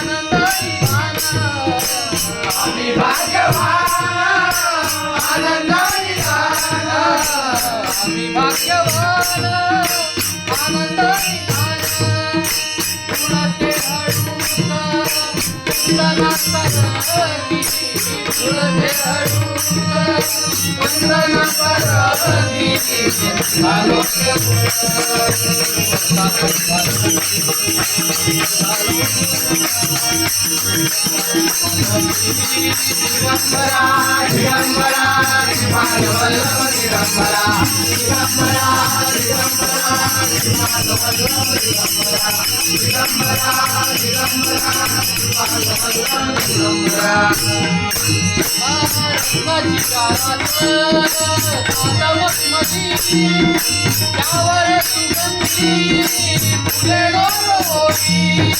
आनंद निधान आम्ही भाग्यवान आनंद निधान आम्ही भाग्यवान आनंद निधान गुणते हळूक वंदना करती गुणते हळूक वंदना करती आलोक्य दिगंबरा दिगंबरा माधवल्लभ दिगंबरा दिगंबरा दिगंबरा माधवल्लभ दिगंबरा दिगंबरा दिगंबरा माधवल्लभ दिगंबरा त्यावर सुगंधी फुले डोळी